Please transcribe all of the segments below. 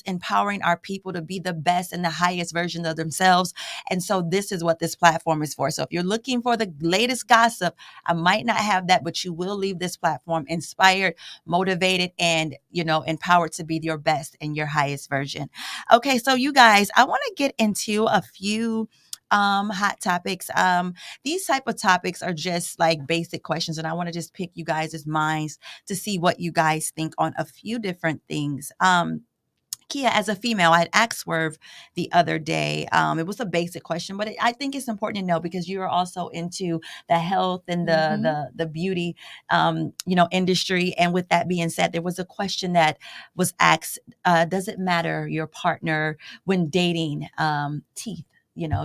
empowering our people to be the best and the highest version of themselves. And so this is what this platform is for. So if you're looking for the latest gossip, I might not have that, but you will leave this platform inspired, motivated, and, empowered to be your best and your highest version. Okay, so you guys, I want to get into a few hot topics. These type of topics are just like basic questions, and I want to just pick you guys' minds to see what you guys think on a few different things. Kia, as a female, I had asked Swerve the other day. It was a basic question, but I think it's important to know because you are also into the health and the beauty, industry. And with that being said, there was a question that was asked: does it matter your partner when dating? Teeth,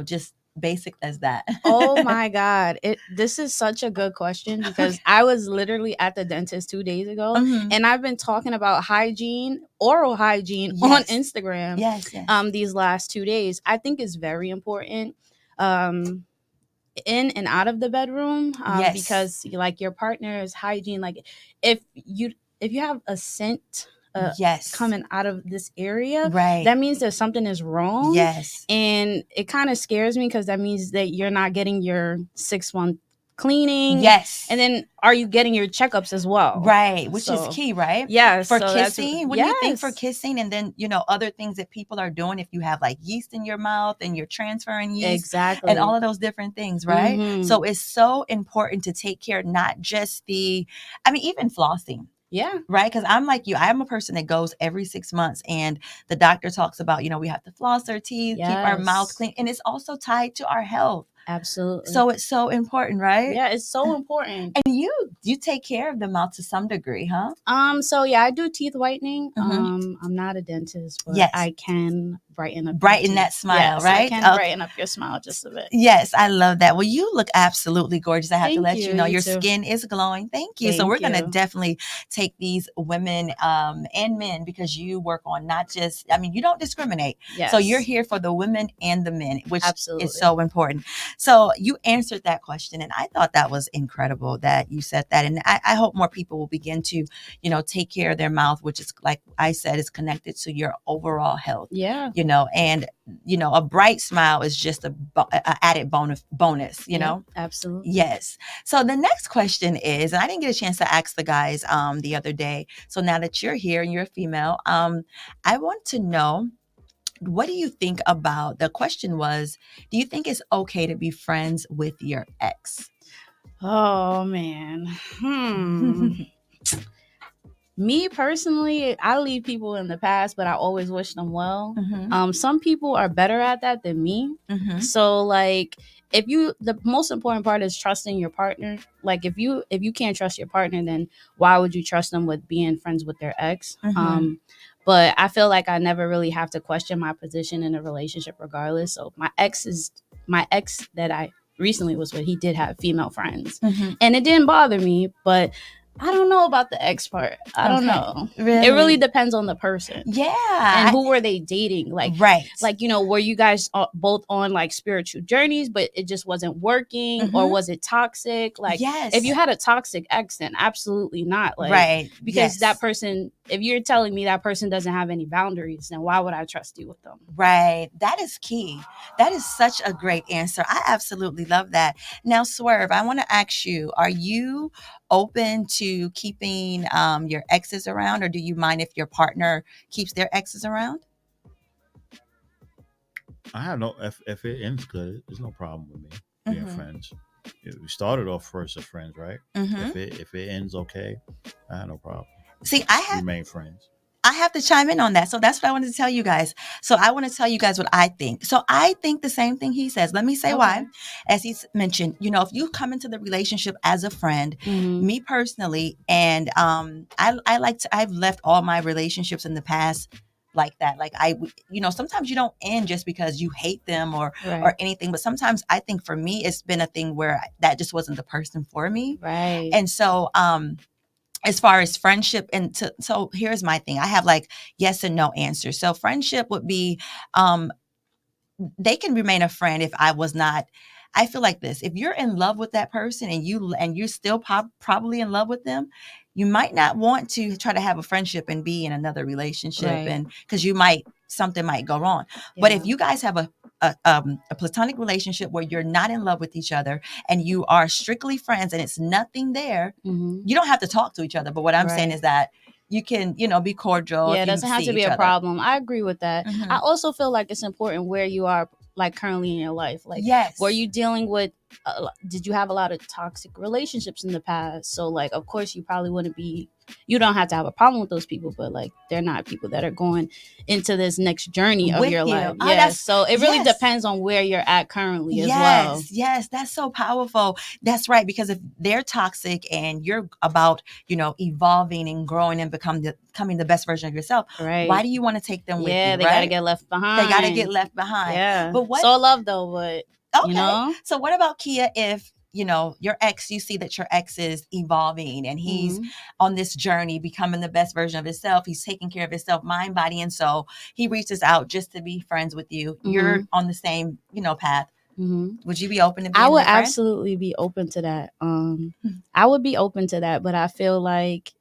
just basic as that. Oh my God. This is such a good question because I was literally at the dentist 2 days ago and I've been talking about oral hygiene on Instagram these last 2 days. I think it's very important in and out of the bedroom because like your partner's hygiene, like if you have a scent coming out of this area, that means that something is wrong. And it kind of scares me because that means that you're not getting your 6-month cleaning. And then are you getting your checkups as well? Which is key, right? For So kissing, what do you think for kissing? And then, other things that people are doing if you have like yeast in your mouth and you're transferring yeast and all of those different things, right? So it's so important to take care, not just even flossing. Right. Because I'm like you. I'm a person that goes every 6 months and the doctor talks about, we have to floss our teeth, keep our mouth clean. And it's also tied to our health. Absolutely. So it's so important, right? Yeah, it's so important. And you take care of the mouth to some degree, huh? So yeah, I do teeth whitening. I'm not a dentist, but I can brighten that smile, right? I can brighten up your smile just a bit. Yes, I love that. Well, you look absolutely gorgeous. I have to let you know your skin is glowing. Thank you. So we're going to definitely take these women and men because you work on not just, you don't discriminate. So you're here for the women and the men, which is so important. So you answered that question, and I thought that was incredible that you said that. And I hope more people will begin to, take care of their mouth, which is, like I said, is connected to your overall health. And a bright smile is just a added bonus. Absolutely. Yes. So the next question is, and I didn't get a chance to ask the guys the other day. So now that you're here and you're a female, I want to know, what do you think about, the question was, do you think it's okay to be friends with your ex? Oh man. Me personally, I leave people in the past, but I always wish them well. Some people are better at that than me. So like, the most important part is trusting your partner. Like if you can't trust your partner, then why would you trust them with being friends with their ex? But I feel like I never really have to question my position in a relationship regardless. So my ex that I recently was with, he did have female friends and it didn't bother me, but I don't know about the ex part. I don't know. Really? It really depends on the person. And who were they dating? Like, were you guys both on like spiritual journeys, but it just wasn't working? Or was it toxic? Like, if you had a toxic ex, then absolutely not. Like, because that person, if you're telling me that person doesn't have any boundaries, then why would I trust you with them? Right. That is key. That is such a great answer. I absolutely love that. Now, Swerve, I want to ask you, are you open to keeping your exes around, or do you mind if your partner keeps their exes around? I have no, if it ends good, there's no problem with me being friends. We started off first as friends, right? If it ends okay, I have no problem. See, remain friends. I have to chime in on that. So that's what I wanted to tell you guys. So I want to tell you guys what I think. So I think the same thing he says. Let me say why. As he's mentioned, if you come into the relationship as a friend, me personally, and I've left all my relationships in the past like that. Like sometimes you don't end just because you hate them or anything, but sometimes I think for me, it's been a thing where that just wasn't the person for me. And so, as far as friendship, so here's my thing. I have like yes and no answers. So friendship would be, they can remain a friend if I was not. I feel like this: if you're in love with that person and you're still probably in love with them, you might not want to try to have a friendship and be in another relationship, Right. and because something might go wrong. Yeah. But if you guys have a platonic relationship where you're not in love with each other and you are strictly friends and it's nothing there, you don't have to talk to each other. But what I'm saying is that you can, be cordial. Yeah, it doesn't have to be a problem. I agree with that. Mhm. I also feel like it's important where you are, like, currently in your life. Like, Yes. were you dealing with, did you have a lot of toxic relationships in the past? So, like, of course, you probably wouldn't be, you don't have to have a problem with those people, but, like, they're not people that are going into this next journey of With your you. life. Oh, Yeah, so it really yes. depends on where you're at currently as well. Yes, that's so powerful. That's right, because if they're toxic and you're about, evolving and growing and becoming the best version of yourself, Right. why do you want to take them with you? Yeah, they right? gotta get left behind. They gotta get left behind. Yeah. But what? So love though, but Okay. So what about Kia if your ex, you see that your ex is evolving and he's on this journey, becoming the best version of himself. He's taking care of himself, mind, body, and soul. He reaches out just to be friends with you. You're on the same, path. Would you be open to being I would their friend? absolutely be open to that. I would be open to that, but I feel like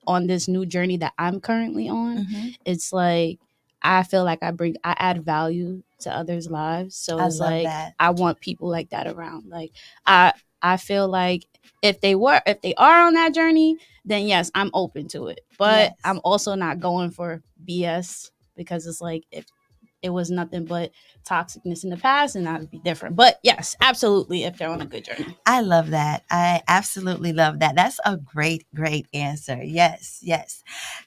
on this new journey that I'm currently on, it's like I feel like I add value to others' lives. So it's like that. I want people like that around. Like I feel like if they are on that journey, then yes, I'm open to it. But I'm also not going for BS, because it's like if it was nothing but toxicness in the past, and that would be different. But yes, absolutely, if they're on a good journey. I love that. I absolutely love that. That's a great answer. Yes.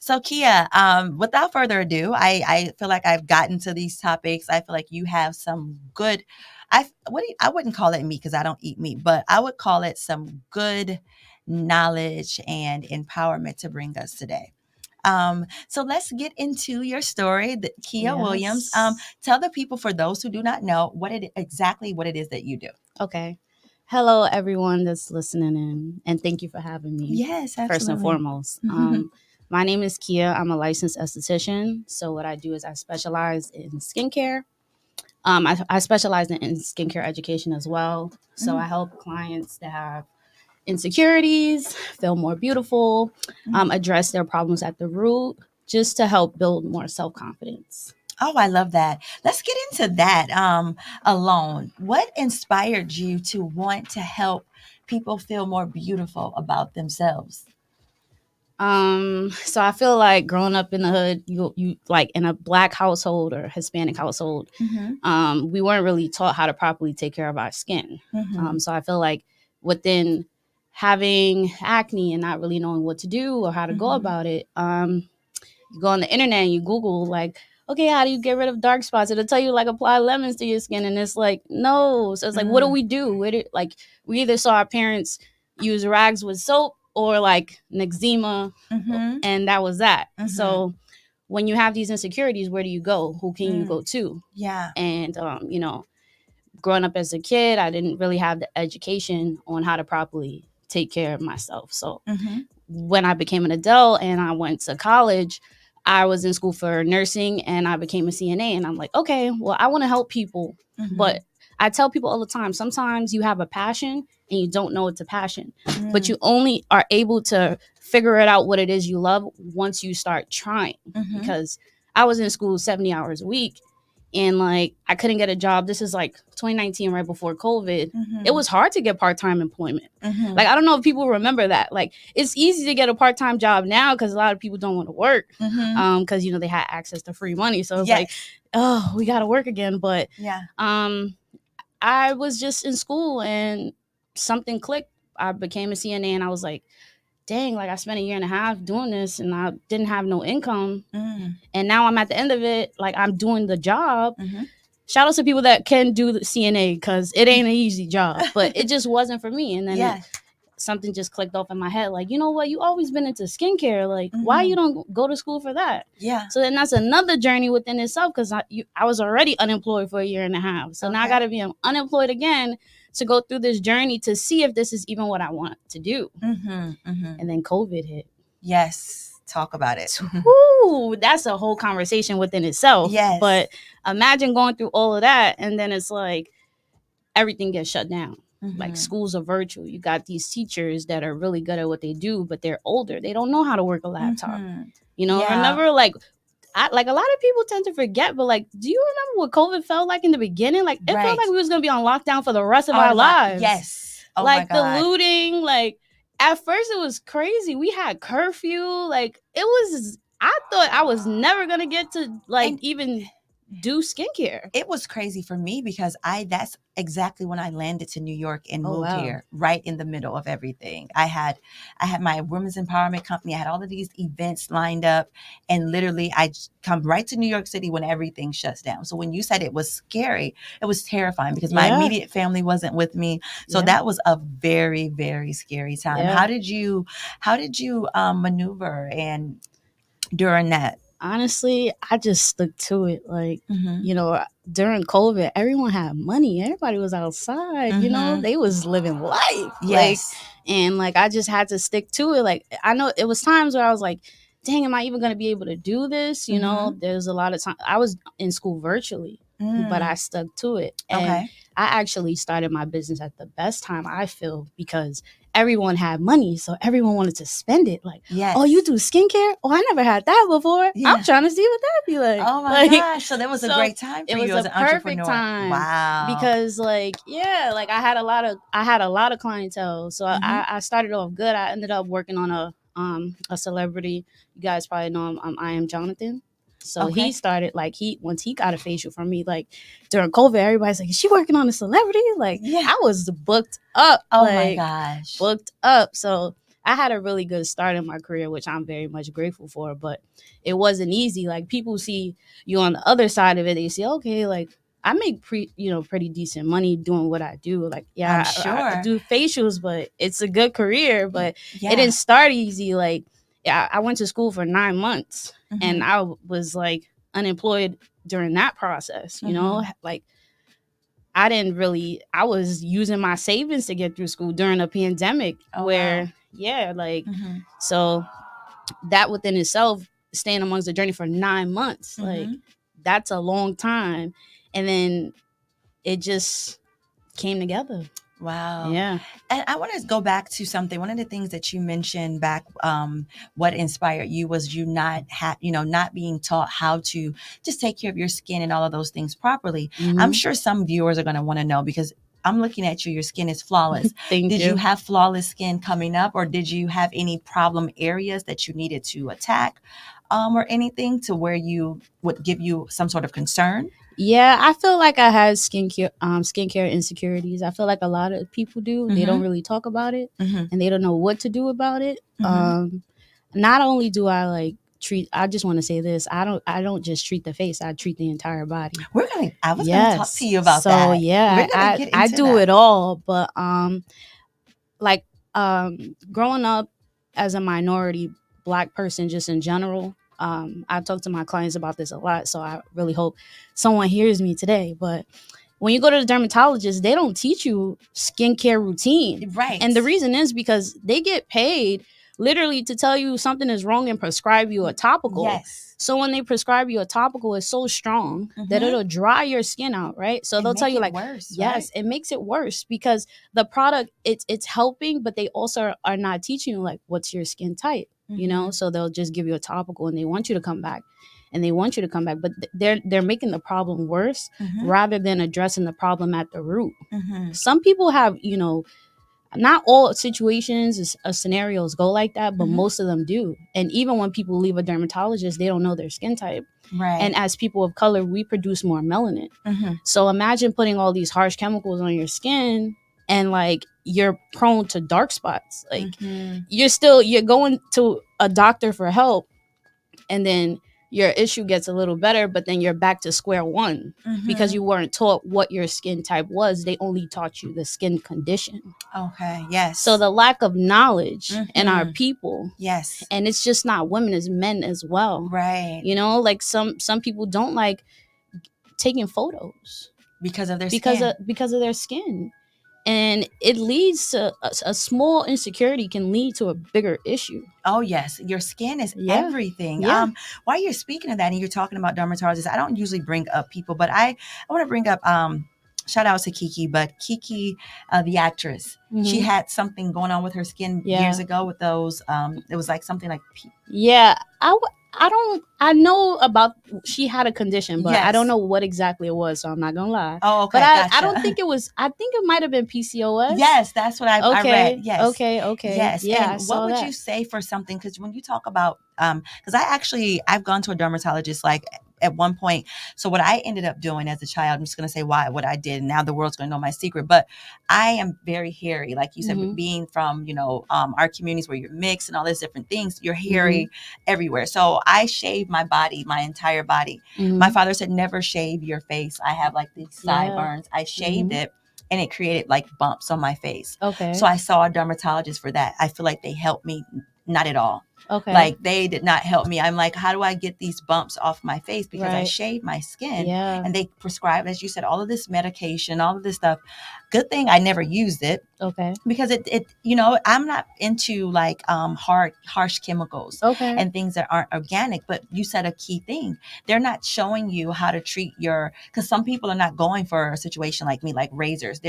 So Kia, without further ado, I feel like I've gotten to these topics. I feel like you have some good, I wouldn't call it meat because I don't eat meat, but I would call it some good knowledge and empowerment to bring us today. So let's get into your story, Kia Williams. Tell the people, for those who do not know, exactly what it is that you do. Okay. Hello, everyone that's listening in, and thank you for having me. Yes, absolutely. First and foremost. My name is Kia. I'm a licensed esthetician. So what I do is I specialize in skincare. I specialize in skincare education as well. So I help clients that have insecurities feel more beautiful, address their problems at the root, just to help build more self-confidence. Oh, I love that. Let's get into that alone. What inspired you to want to help people feel more beautiful about themselves? So I feel like growing up in the hood, you like in a Black household or Hispanic household, we weren't really taught how to properly take care of our skin. So I feel like within having acne and not really knowing what to do or how to go about it, you go on the internet and you Google like, okay, how do you get rid of dark spots? It'll tell you like apply lemons to your skin, and it's like, no. So it's like, what do we do? We either saw our parents use rags with soap or like an eczema, and that was that. So when you have these insecurities, where do you go? Who can you go to? Yeah. And growing up as a kid, I didn't really have the education on how to properly take care of myself. So when I became an adult and I went to college, I was in school for nursing and I became a CNA, and I'm like, okay, well, I want to help people. But I tell people all the time, sometimes you have a passion and you don't know it's a passion, but you only are able to figure it out what it is you love once you start trying. Because I was in school 70 hours a week, and like I couldn't get a job. This is like 2019, right before COVID. It was hard to get part-time employment. Like, I don't know if people remember that. Like, it's easy to get a part-time job now because a lot of people don't want to work because they had access to free money. So it's like, oh, we got to work again. But I was just in school and something clicked. I became a CNA and I was like, dang, like I spent a year and a half doing this and I didn't have no income. And now I'm at the end of it. Like, I'm doing the job. Shout out to people that can do the CNA because it ain't an easy job, but it just wasn't for me. And then something just clicked off in my head. Like, you know what? You always been into skincare. Like, why you don't go to school for that? Yeah. So then that's another journey within itself, because I was already unemployed for a year and a half. So now I got to be unemployed again to go through this journey to see if this is even what I want to do. And then COVID hit. Yes. Talk about it. Ooh, that's a whole conversation within itself. Yes. But imagine going through all of that and then it's like everything gets shut down. Like schools are virtual. You got these teachers that are really good at what they do, but they're older. They don't know how to work a laptop. You know, remember like a lot of people tend to forget, but like, do you remember what COVID felt like in the beginning? Like it felt like we was gonna be on lockdown for the rest of our lives. Yes. Oh like my God. The looting, like at first it was crazy. We had curfew. Like it was, I thought I was never gonna get to like even do skincare. It was crazy for me because that's exactly when I landed to New York and moved here, right in the middle of everything. I had my women's empowerment company. I had all of these events lined up, and literally I come right to New York City when everything shuts down. So when you said it was scary, it was terrifying because my immediate family wasn't with me. So that was a very, very scary time. How did you maneuver and during that? Honestly, I just stuck to it. Like, you know, during COVID, everyone had money. Everybody was outside, you know, they was living life. Yes. Like, and like, I just had to stick to it. Like, I know it was times where I was like, dang, am I even going to be able to do this? You know, there's a lot of time. I was in school virtually, but I stuck to it. And I actually started my business at the best time, I feel, because everyone had money, so everyone wanted to spend it. Like, oh, you do skincare? Oh, I never had that before. I'm trying to see what that be like. Oh my gosh! So that was a great time for you as an entrepreneur. It was a perfect time. Wow. Because like, like I had a lot of clientele. So I started off good. I ended up working on a celebrity. You guys probably know him. I Am Jonathan. So he started like once he got a facial from me, like during COVID, everybody's like, is she working on a celebrity? Like I was booked up. Oh like, my gosh. Booked up. So I had a really good start in my career, which I'm very much grateful for, but it wasn't easy. Like people see you on the other side of it. They say, okay, like I make pretty decent money doing what I do. Like, I'm sure. I do facials, but it's a good career, but it didn't start easy. Like, I went to school for 9 months and I was like unemployed during that process, you know, like I was using my savings to get through school during a pandemic so that within itself, staying amongst the journey for 9 months, like that's a long time. And then it just came together. Wow. Yeah. And I want to go back to something. One of the things that you mentioned back, what inspired you was you not being taught how to just take care of your skin and all of those things properly. I'm sure some viewers are going to want to know, because I'm looking at you, your skin is flawless. Did you have flawless skin coming up, or did you have any problem areas that you needed to attack, or anything to where you would give you some sort of concern? Yeah, I feel like I had skincare insecurities. I feel like a lot of people do. They don't really talk about it, and they don't know what to do about it. Not only do I I just want to say this. I don't just treat the face. I treat the entire body. I was going to talk to you about that. So yeah, I do it all. But growing up as a minority Black person, just in general, I talk to my clients about this a lot, so I really hope someone hears me today. But when you go to the dermatologist, they don't teach you skincare routine. Right. And the reason is because they get paid literally to tell you something is wrong and prescribe you a topical. Yes. So when they prescribe you a topical, it's so strong that it'll dry your skin out, right? So they'll tell you like, worse, yes, it makes it worse because the product, it's helping, but they also are not teaching you like, what's your skin type, you know? So they'll just give you a topical and they want you to come back. But they're making the problem worse rather than addressing the problem at the root. Some people have, not all situations or scenarios go like that, but most of them do. And even when people leave a dermatologist, they don't know their skin type. Right. And as people of color, we produce more melanin. So imagine putting all these harsh chemicals on your skin and like you're prone to dark spots. Like you're going to a doctor for help, and then your issue gets a little better, but then you're back to square one because you weren't taught what your skin type was. They only taught you the skin condition. Okay. Yes. So the lack of knowledge in our people. Yes. And it's just not women, it's men as well. Right. You know, like some people don't like taking photos because of their skin. Because of their skin. And it leads to a small insecurity can lead to a bigger issue. Oh, yes. Your skin is everything. Yeah. While you're speaking of that and you're talking about dermatologists, I don't usually bring up people, but I want to bring up shout out to Kiki, but Kiki, the actress, she had something going on with her skin years ago with those. It was like something like. I know about, she had a condition, but I don't know what exactly it was, so I'm not gonna lie. Oh, okay. But I don't think it was. I think it might have been PCOS. Yes, that's what I read. Yes. Okay. Yes. Yeah. And what would you say for something? Because when you talk about, because I've gone to a dermatologist like at one point. So what I ended up doing as a child, I'm just going to say what I did. And now the world's going to know my secret, but I am very hairy. Like you said, being from, our communities where you're mixed and all these different things, you're hairy everywhere. So I shaved my body, my entire body. My father said, never shave your face. I have like these sideburns. I shaved it. And it created like bumps on my face. Okay. So I saw a dermatologist for that. I feel like they helped me, not at all. Okay. Like they did not help me. I'm like, how do I get these bumps off my face? Because I shaved my skin. Yeah. And they prescribed, as you said, all of this medication, all of this stuff. Good thing I never used it. Okay. Because it I'm not into like harsh chemicals and things that aren't organic. But you said a key thing. They're not showing you how to treat because some people are not going for a situation like me, like razors.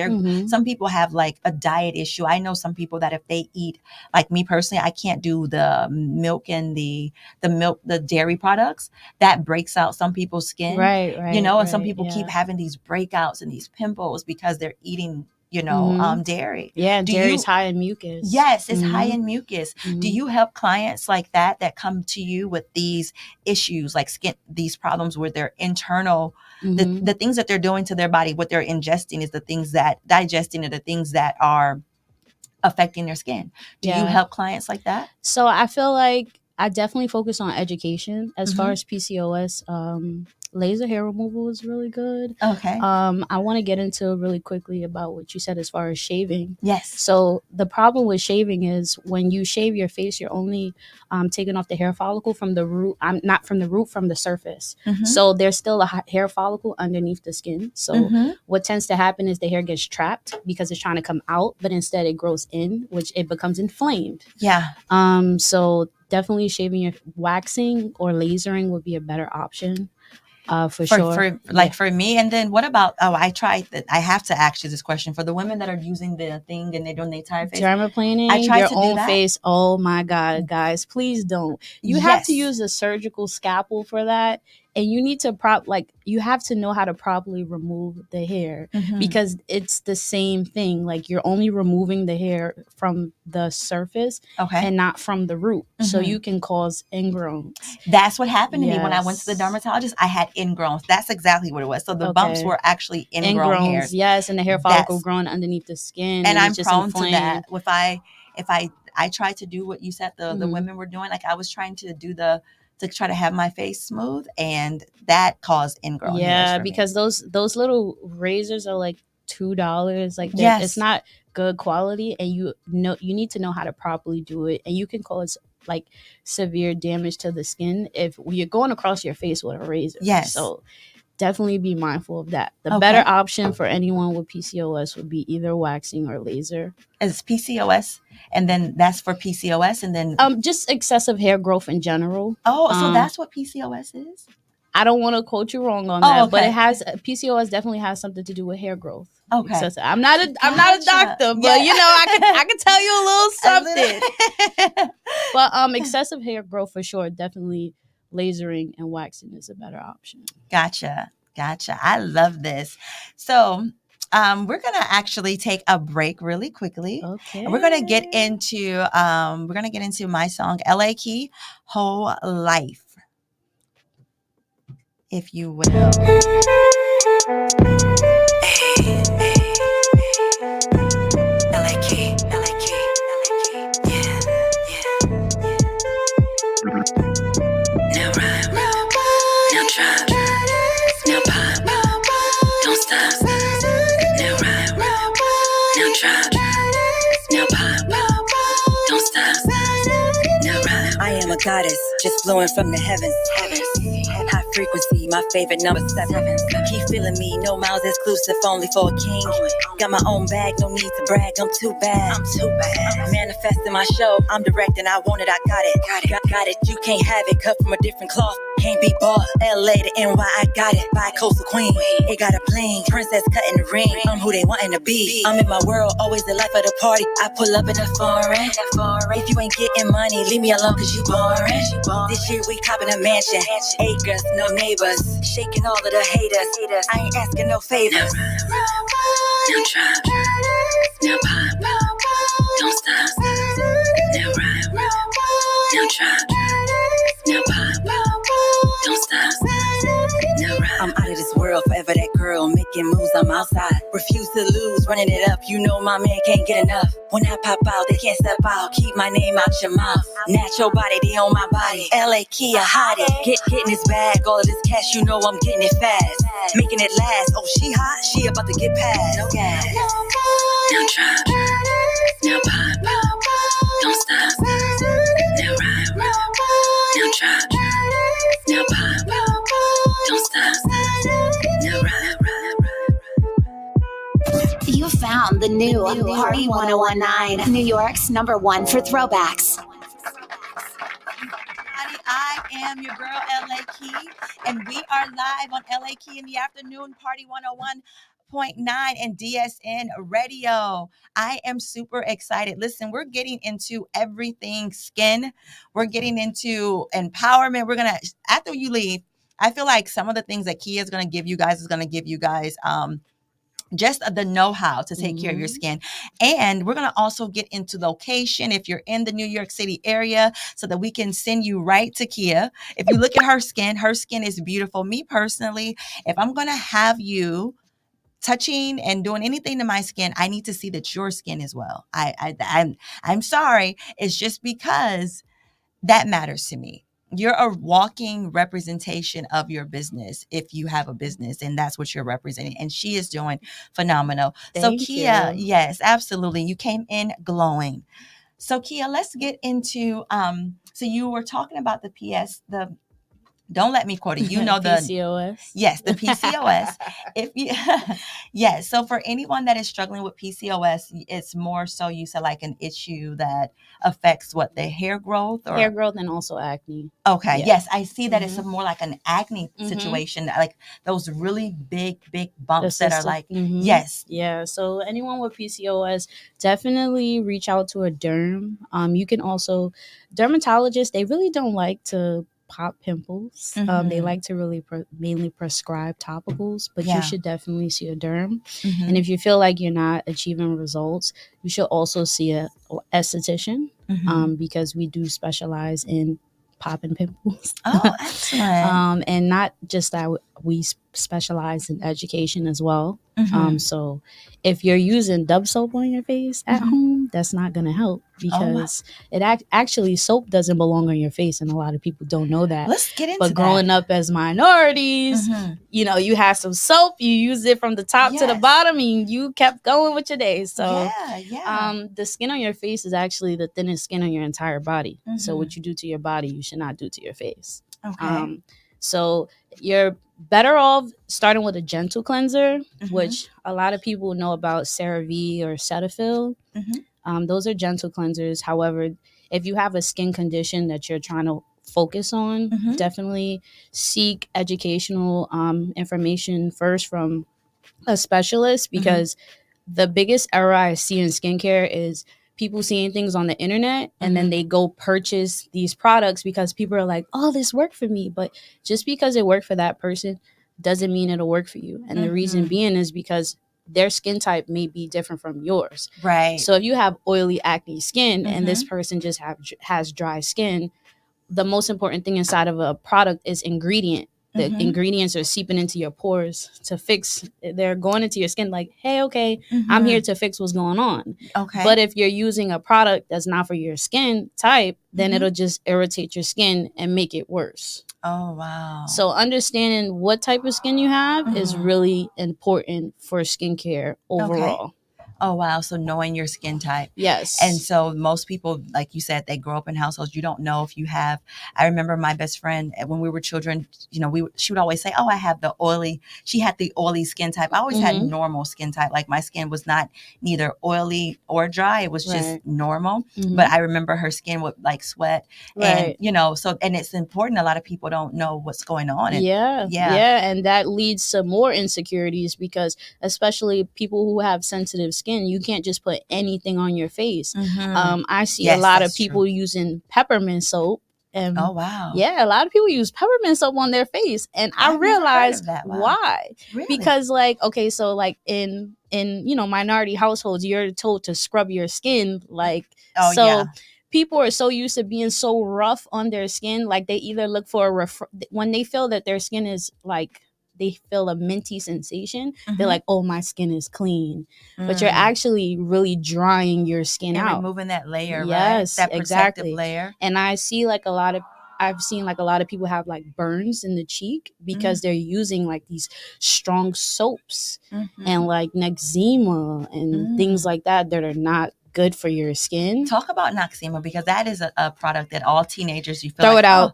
Some people have like a diet issue. I know some people that if they eat, like me personally, I can't do the milk and the dairy products. That breaks out some people's skin. Right. And some people keep having these breakouts and these pimples because they're eating dairy. Yeah, dairy's high in mucus. Yes, it's high in mucus. Do you help clients like that come to you with these issues, like skin, these problems with their internal, the things that they're doing to their body, what they're ingesting is the things that digesting are the things that are affecting their skin. Do you help clients like that? So I feel like I definitely focus on education as far as PCOS. Laser hair removal is really good. Okay. I want to get into really quickly about what you said as far as shaving. Yes. So the problem with shaving is when you shave your face, you're only taking off the hair follicle from the root. Not from the root, from the surface. So there's still a hair follicle underneath the skin. So what tends to happen is the hair gets trapped because it's trying to come out, but instead it grows in, which it becomes inflamed. Yeah. So definitely shaving waxing or lasering would be a better option. For sure. For me. And then what about, I tried that. I have to ask you this question for the women that are using the thing and they're doing the entire face. Dermaplaning, I tried your to own do that. Face. Oh my God, guys, please don't. You have to use a surgical scalpel for that. And you need to you have to know how to properly remove the hair because it's the same thing. Like you're only removing the hair from the surface and not from the root. So you can cause ingrowns. That's what happened to me when I went to the dermatologist. I had ingrowns. That's exactly what it was. So the bumps were actually ingrown hairs. Yes, and the hair follicle growing underneath the skin. And I'm prone inflamed. To that. If I tried to do what you said the women were doing, like I was trying to do to try to have my face smooth, and that caused ingrown hairs. Yeah, because those little razors are like $2. Like it's not good quality, and you need to know how to properly do it, and you can cause like severe damage to the skin if you're going across your face with a razor. Yes. So definitely be mindful of that. The better option for anyone with PCOS would be either waxing or laser. Is PCOS, and then that's for PCOS, and then just excessive hair growth in general. Oh, so that's what PCOS is? I don't want to quote you wrong on that, but it has PCOS definitely has something to do with hair growth. Okay, excessive. I'm not a doctor, but I can tell you a little something. But excessive hair growth for sure, definitely lasering and waxing is a better option. Gotcha. I love this. So we're gonna actually take a break really quickly. Okay. We're gonna get into my song LA Key, Whole Life, if you will. I am a goddess, just flowing from the heavens. High frequency, my favorite number 7. Keep feeling me, no miles exclusive, only for a king. Got my own bag, no need to brag, I'm too bad. Manifesting my show, I'm directing, I want it, I got it. Got it, you can't have it, cut from a different cloth. Can't be bought, LA to NY, I got it. Bi-coastal queen, it got a bling. Princess cutting the ring, I'm who they wantin' to be. I'm in my world, always the life of the party. I pull up in the foreign. If you ain't getting money, leave me alone cause you boring. This year we copping a mansion. Acres, no neighbors. Shaking all of the haters. I ain't asking no favors. Now drop, now pop, don't stop. Now rhyme, now drop, now pop, don't stop. Now rhyme. I'm out of this world, forever that girl making moves. I'm outside, refuse to lose, running it up. You know my man can't get enough. When I pop out, they can't step out. Keep my name out your mouth. Natural body, they own my body. LA Kia, hot it. Getting this bag, all of this cash, you know I'm getting it fast. Making it last. Oh, she hot, she about to get past. No gas. Now drop, now pop, don't stop. Now rhyme, now drop, now pop, don't stop. Now rhyme. You found the new Party 1019, New York's #1 for throwbacks. I am your girl, LA Key, and we are live on LA Key in the afternoon, Party 101.9 and DSN Radio. I am super excited. Listen, we're getting into everything skin. We're getting into empowerment. We're going to, after you leave, I feel like some of the things that Kia is going to give you guys just the know-how to take care of your skin. And we're going to also get into location if you're in the New York City area so that we can send you right to Kia. If you look at her skin is beautiful. Me personally, if I'm going to have you touching and doing anything to my skin, I need to see that your skin is well. I'm sorry. It's just because that matters to me. You're a walking representation of your business if you have a business, and that's what you're representing. And she is doing phenomenal. Thank so Kia, you. yes, absolutely. You came in glowing. So Kia, let's get into so you were talking about the don't let me quote it. You know the PCOS. Yes, the PCOS. If you yes, so for anyone that is struggling with PCOS, it's more so you said like an issue that affects what the hair growth or Hair growth and also acne. Okay, Yeah. yes, I see that it's more like an acne Mhm. situation, like those really big bumps that are like yes. Yeah, so anyone with PCOS, definitely reach out to a derm. You can also, dermatologists, they really don't like to pop pimples. They like to really mainly prescribe topicals, but Yeah. you should definitely see a derm. Mhm. And if you feel like you're not achieving results, you should also see a esthetician, Mhm. because we do specialize in popping pimples. Oh, excellent. And not just that, we specialize in education as well. Mhm. So if you're using Dove soap on your face at home, that's not going to help, because it actually, soap doesn't belong on your face, and a lot of people don't know that. Let's get into But growing that. up as minorities, Mhm. you know, you had some soap, you used it from the top to the Yes. bottom, and you kept going with your day. So yeah. the skin on your face is actually the thinnest skin on your entire body. So what you do to your body, you should not do to your face. Okay. So you're better off starting with a gentle cleanser, which a lot of people know about CeraVe or Cetaphil. Those are gentle cleansers. However, if you have a skin condition that you're trying to focus on, definitely seek educational information first from a specialist, because the biggest error I see in skincare is people seeing things on the internet and then they go purchase these products because people are like, oh, this worked for me. But just because it worked for that person doesn't mean it'll work for you. And the reason being is because their skin type may be different from yours. Right. So if you have oily acne skin and this person just has dry skin, the most important thing inside of a product is ingredient. The ingredients are seeping into your pores to fix. They're going into your skin like, hey, okay, I'm here to fix what's going on. Okay. But if you're using a product that's not for your skin type, then it'll just irritate your skin and make it worse. Oh, wow. So understanding what type of skin you have is really important for skincare overall. Oh, wow. So knowing your skin type. Yes. And so most people, like you said, they grow up in households. You don't know if you have. I remember my best friend when we were children. She would always say, "Oh, I have the oily." She had the oily skin type. I always had normal skin type. Like my skin was not neither oily or dry. It was just normal. But I remember her skin would like sweat, and and it's important. A lot of people don't know what's going on. And, and that leads to more insecurities because especially people who have sensitive skin. You can't just put anything on your face. I see a lot of people using peppermint soap. And oh, wow. Yeah, a lot of people use peppermint soap on their face. And I realized why. Really? Because so in minority households, you're told to scrub your skin. People are so used to being so rough on their skin. Like they either look for when they feel that their skin is like, they feel a minty sensation. They're like, oh, my skin is clean. But you're actually really drying your skin out. Removing that layer, right? That protective layer. And I've seen like a lot of people have like burns in the cheek because they're using like these strong soaps and like Noxzema and things like that are not good for your skin. Talk about Noxzema because that is a product that all teenagers, you feel throw it out.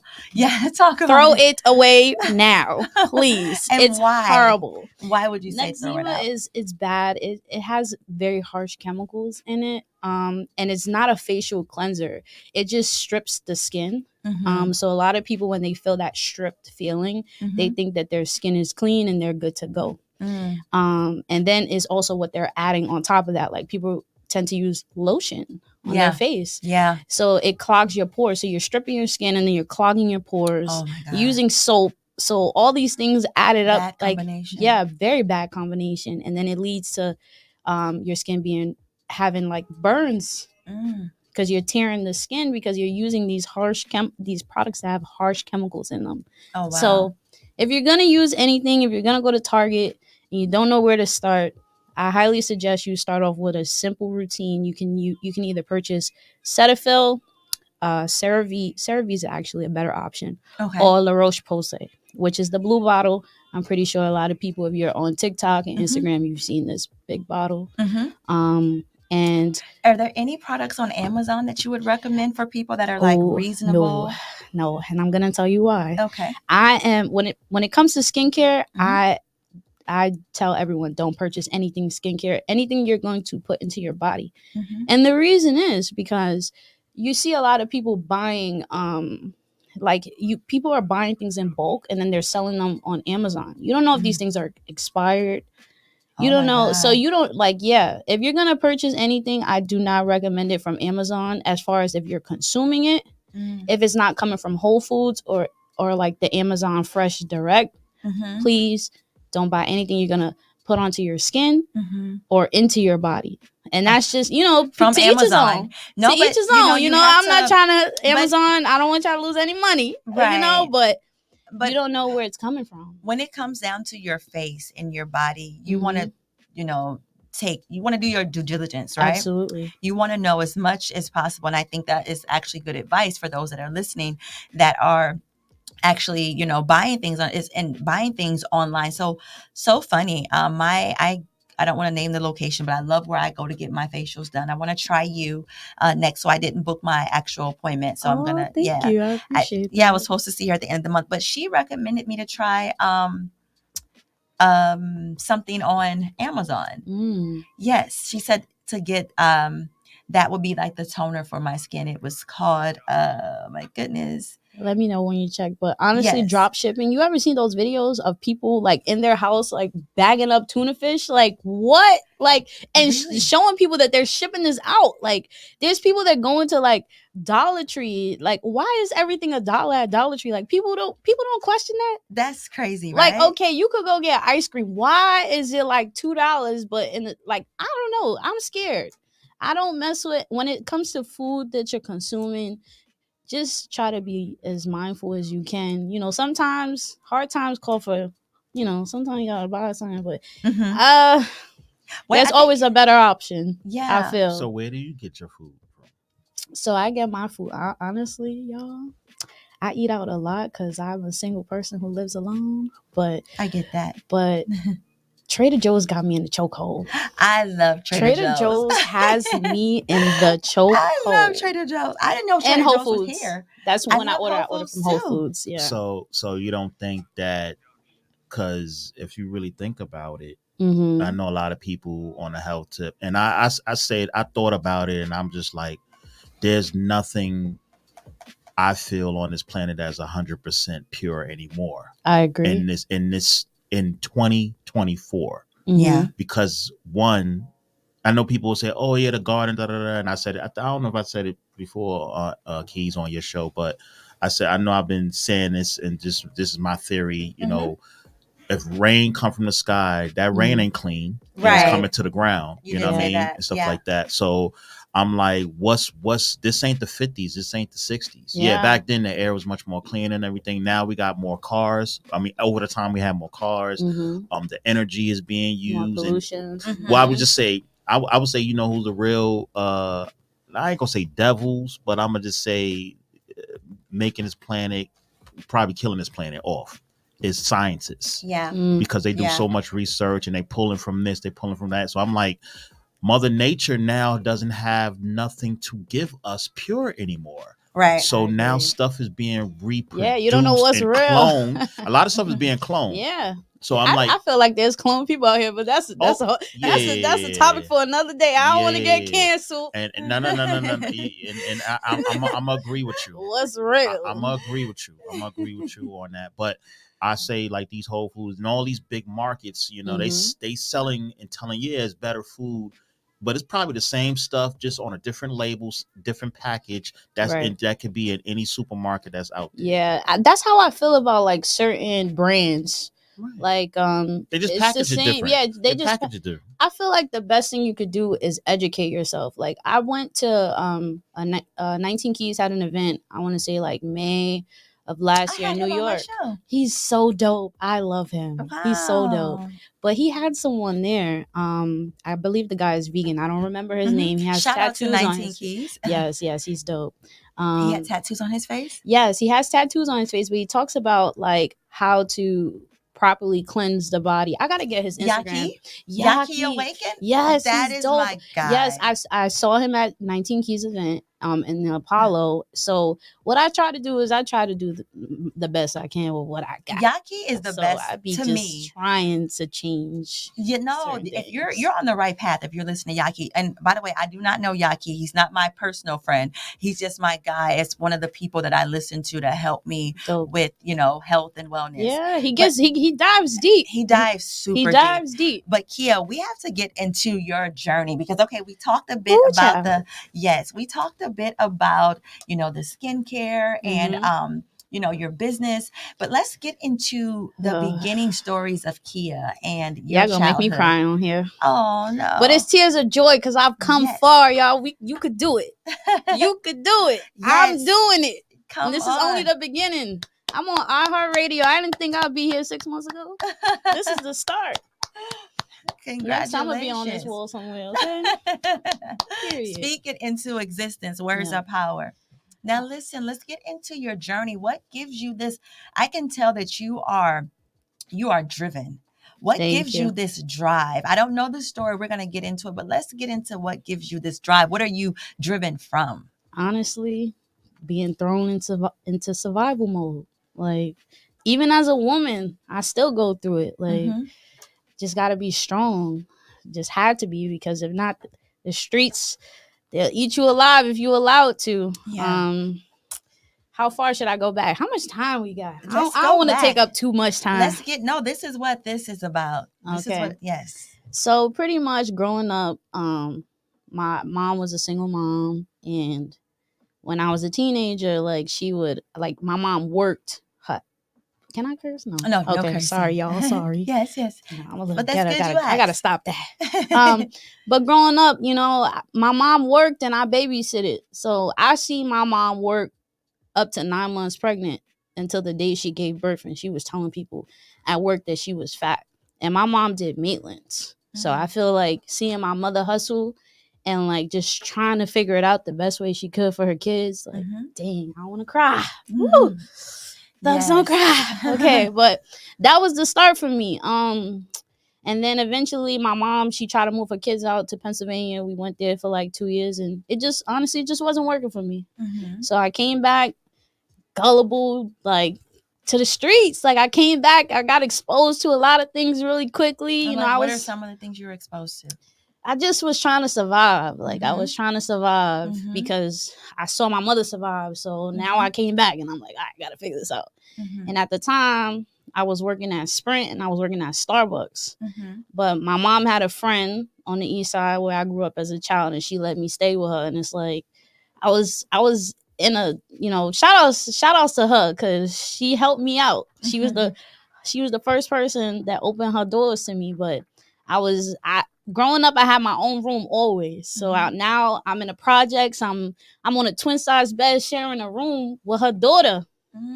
Throw it away now, please. And it's why? Horrible. Why would you say throw it out? It's bad. It has very harsh chemicals in it. And it's not a facial cleanser. It just strips the skin. So a lot of people, when they feel that stripped feeling, they think that their skin is clean and they're good to go. And then is also what they're adding on top of that. Like people tend to use lotion on their face. Yeah. So it clogs your pores. So you're stripping your skin and then you're clogging your pores. Oh my God. Using soap. So all these things added up, bad combination. Very bad combination. And then it leads to your skin having like burns because you're tearing the skin because you're using these these products that have harsh chemicals in them. Oh, wow. So if you're going to use anything, if you're going to go to Target and you don't know where to start, I highly suggest you start off with a simple routine. You can either purchase Cetaphil, CeraVe. CeraVe is actually a better option. Okay. Or La Roche-Posay, which is the blue bottle. I'm pretty sure a lot of people, if you're on TikTok and Instagram, you've seen this big bottle. And are there any products on Amazon that you would recommend for people that are like reasonable? No, and I'm gonna tell you why. Okay. I am when it comes to skincare, I tell everyone don't purchase anything skincare, anything you're going to put into your body. And the reason is because you see a lot of people buying people are buying things in bulk and then they're selling them on Amazon. You don't know if these things are expired. You don't know. God. So you don't if you're going to purchase anything, I do not recommend it from Amazon as far as if you're consuming it. If it's not coming from Whole Foods or like the Amazon Fresh Direct, please don't buy anything you're going to put onto your skin or into your body. And that's just, from Amazon. No, each his own. I'm not trying to Amazon. I don't want y'all to lose any money, right. But you don't know where it's coming from. When it comes down to your face and your body, you want to, you want to do your due diligence, right? Absolutely. You want to know as much as possible. And I think that is actually good advice for those that are listening that are actually, buying things online. So funny. I don't want to name the location, but I love where I go to get my facials done. I want to try you next. So I didn't book my actual appointment. So I'm going to, thank you. I appreciate that. I was supposed to see her at the end of the month, but she recommended me to try something on Amazon. Yes. She said to get, that would be like the toner for my skin. It was called, my goodness. Let me know when you check. But honestly, drop shipping. You ever seen those videos of people like in their house, like bagging up tuna fish? Like what? Like, and really? Showing people that they're shipping this out. Like there's people that go into like Dollar Tree. Like, why is everything $1 at Dollar Tree? Like people don't question that. That's crazy, right? Like, okay, you could go get ice cream. Why is it like $2? But I don't know. I'm scared. I don't mess with when it comes to food that you're consuming. Just try to be as mindful as you can. Sometimes hard times call for, sometimes you gotta buy something, but there's always a better option. Yeah. I feel. So where do you get your food from? So I get my food. Honestly, y'all, I eat out a lot because I'm a single person who lives alone. But I get that. But Trader Joe's got me in the chokehold. I love Trader Joe's has me in the chokehold. I love Trader Joe's. I didn't know Trader Joe's was here. That's when I order from Whole too. Foods. Yeah. So you don't think that, because if you really think about it, Mm-hmm. I know a lot of people on a health tip, and I thought about it, and I'm just like, there's nothing I feel on this planet that's 100% pure anymore. I agree. In 2024. Mm-hmm. Yeah. Because one, I know people will say, "Oh yeah, the garden," da, da, da, and I said it. I don't know if I said it before, Keys, on your show, but I said, I know I've been saying this, and this is my theory. You know, if rain come from the sky, that rain ain't clean. Right. It's coming to the ground. You know what I mean? And stuff like that. So I'm like, what's this ain't the 50s, this ain't the 60s. Yeah, back then the air was much more clean and everything. Now we got more cars. I mean, over the time we had more cars. The energy is being used. More pollution. Well, I would just say, I would say, you know, who's the real, I ain't gonna say devils, but I'm gonna just say making this planet, probably killing this planet off, is scientists. Yeah. Because they do so much research and they pulling from this, they pulling from that. So I'm like, Mother Nature now doesn't have nothing to give us pure anymore. Right. So now stuff is being reproduced. Yeah, you don't know what's real. Cloned. A lot of stuff is being cloned. Yeah. So I feel like there's clone people out here, but that's a topic for another day. I don't want to get canceled. And no. And I'm gonna agree with you. What's real? I'm gonna agree with you. I'm gonna agree with you on that. But I say, like, these Whole Foods and all these big markets, you know, they selling and telling you it's better food, but it's probably the same stuff, just on a different labels, different package. That could be in any supermarket that's out there. Yeah, that's how I feel about like certain brands. Right. Like they just package it different. Yeah, they just package it different. I feel like the best thing you could do is educate yourself. Like I went to 19 Keys had an event, I want to say like May of last year in New York. He's so dope. I love him. Wow. He's so dope. But he had someone there. I believe the guy is vegan. I don't remember his name. He has tattoos out to 19 on his Keys. Yes, he's dope. He had tattoos on his face? Yes, he has tattoos on his face, but he talks about like how to properly cleanse the body. I gotta get his Instagram. Yaki Awaken? Yes, that is dope. My guy. Yes, I saw him at 19 Keys event in the Apollo. So what I try to do is I try to do the best I can with what I got. Yaki is the best I be to just me. Trying to change. You know, if you're on the right path if you're listening to Yaki. And by the way, I do not know Yaki. He's not my personal friend. He's just my guy. It's one of the people that I listen to help me with, you know, health and wellness. Yeah, he dives deep. He dives super deep. He dives deep. But Kia, we have to get into your journey because we talked a bit about we talked a bit about, you know, the skincare and you know, your business, but let's get into the beginning stories of Kia and your gonna make me cry on here. Oh no. But it's tears of joy because I've come far, y'all. You could do it. You could do it. Yes. I'm doing it. And this is only the beginning. I'm on iHeartRadio. I didn't think I'd be here 6 months ago. This is the start. Congratulations. Next time I'm gonna be on this wall somewhere, okay? Speak it into existence. Words are power. Now listen, let's get into your journey. What gives you this? I can tell that you are driven. What gives you this drive? I don't know the story. We're going to get into it, but let's get into what gives you this drive. What are you driven from? Honestly, being thrown into survival mode. Like, even as a woman, I still go through it. Like, just got to be strong. Just had to be, because if not, the streets, they'll eat you alive if you allow it to. Yeah. How far should I go back? How much time we got? I don't want to take up too much time. This is what this is about. So pretty much growing up, my mom was a single mom. And when I was a teenager, my mom worked. Can I curse? No. No. Okay. No cursing. Sorry, y'all. Sorry. Yes. I'm a little ghetto. I gotta stop that. But growing up, you know, my mom worked and I babysitted. So I see my mom work up to 9 months pregnant until the day she gave birth, and she was telling people at work that she was fat. And my mom did Maitland's. So I feel like seeing my mother hustle and like just trying to figure it out the best way she could for her kids. Like, dang, I want to cry. Woo! Thugs don't cry. Okay, but that was the start for me. And And then eventually my mom, she tried to move her kids out to Pennsylvania. We went there for like 2 years, and it just honestly just wasn't working for me. So I came back gullible, like to the streets. Like I came back, I got exposed to a lot of things really quickly. You know, what are some of the things you were exposed to? I just was trying to survive. Like I was trying to survive because I saw my mother survive. So now I came back and I'm like, I gotta figure this out. And at the time, I was working at Sprint and I was working at Starbucks. But my mom had a friend on the east side where I grew up as a child, and she let me stay with her. And it's like I was in a, you know, shout outs to her, because she helped me out. She was the first person that opened her doors to me. But growing up, I had my own room always. So now I'm in the projects. I'm on a twin size bed sharing a room with her daughter.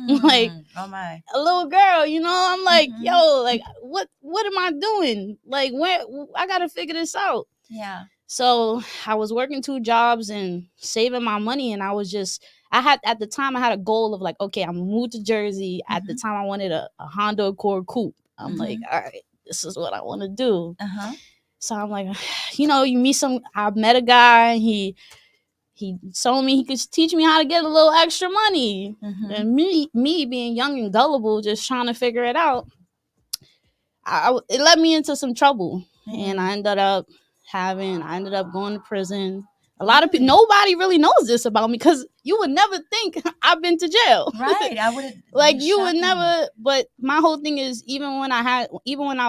Like, oh my, a little girl, you know. I'm like, yo, like what am I doing? Like, where I gotta figure this out. Yeah. So I was working 2 jobs and saving my money, and at the time I had a goal of like, okay, I'm gonna move to Jersey. At the time I wanted a Honda Accord coupe. I'm like, all right, this is what I want to do. So I'm like, you know, I met a guy. He told me he could teach me how to get a little extra money. And me being young and gullible, just trying to figure it out, it led me into some trouble. And I ended up going to prison. A lot of people, nobody really knows this about me, because you would never think I've been to jail. Right. I would like you would never. But my whole thing is, even when I